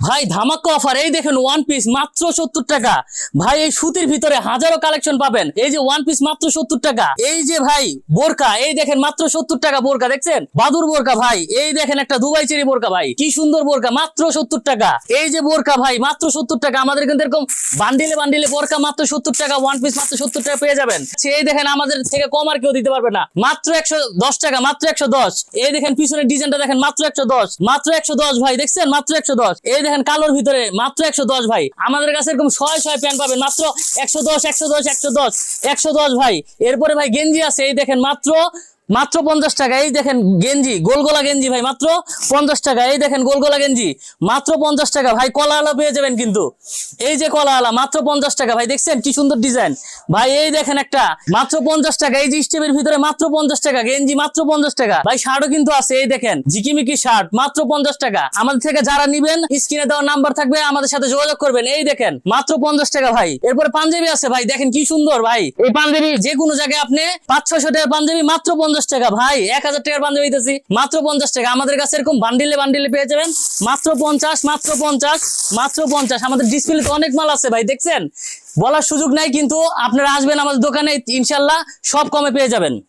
ভাই ধামাকা অফার, এই দেখেন ওয়ান পিস মাত্র 70 টাকা। ভাই এই সুতির ভিতরে হাজারো কালেকশন পাবেন। এই যে ওয়ান পিস মাত্র 70 টাকা। এই যে ভাই বোরকা, এই দেখেন মাত্র 70 টাকা বোরকা, দেখছেন বাদুর বোরকা ভাই। এই দেখেন একটা দুবাই চেরি বোরকা ভাই, কি সুন্দর বোরকা, মাত্র 70 টাকা। এই যে বোরকা ভাই মাত্র 70 টাকা। আমাদের কিন্তু এরকম বান্ডিলে বান্ডিলে বোরকা মাত্র 70 টাকা, ওয়ান পিস মাত্র 70 টাকা পেয়ে যাবেন। এই দেখেন আমাদের থেকে কম আর কেউ দিতে পারবে না, মাত্র 110 টাকা, মাত্র 110। এই দেখেন পিছনের ডিজাইনটা দেখেন, মাত্র 110, মাত্র 110 ভাই, দেখছেন মাত্র 110। এই দেখেন কালোর ভিতরে মাত্র 110 ভাই। আমাদের কাছে এরকম শয় প্যান্ট পাবেন মাত্র 110, 110, 110, 110 ভাই। এরপরে ভাই গেঞ্জি আছে, এই দেখেন মাত্র 50 টাকা। এই দেখেন গেঞ্জি, গোলগোলা গেঞ্জি ভাই মাত্র 50 টাকা। এই দেখেন গোলগোলা গেঞ্জি মাত্র 50 টাকা ভাই। কলা আলা পেয়ে যাবেন কিন্তু, এই যে কলা আলা মাত্র 50 টাকা ভাই, দেখছেন কি সুন্দর ডিজাইন ভাই। এই দেখেন একটা মাত্র 50 টাকা। এই যে স্টেপের ভিতরে মাত্র 50 টাকা, গেঞ্জি মাত্র 50 টাকা ভাই। শার্টও কিন্তু আছে, এই দেখেন ঝিকিমিকি শার্ট মাত্র 50 টাকা। আমাদের থেকে যারা নিবেন স্ক্রিনে দেওয়া নাম্বার থাকবে, আমাদের সাথে যোগাযোগ করবেন। এই দেখেন মাত্র 50 টাকা ভাই। এরপরে পাঞ্জাবি আছে ভাই, দেখেন কি সুন্দর ভাই। এই পাঞ্জাবি যে কোনো জায়গায় আপনি 500-600 টাকার পাঞ্জাবি মাত্র 50 টাকা ভাই। 1000 টাকার পাঞ্জাবি দিতেছি মাত্র 50 টাকা। আমাদের কাছে এরকম বান্ডিলে বান্ডিলে পেয়ে যাবেন মাত্র 50, মাত্র 50, মাত্র 50। আমাদের ডিসপ্লেতে অনেক মাল আছে ভাই, দেখছেন বলার সুযোগ নাই, কিন্তু আপনারা আসবেন আমাদের দোকানে, ইনশাল্লাহ সব কমে পেয়ে যাবেন।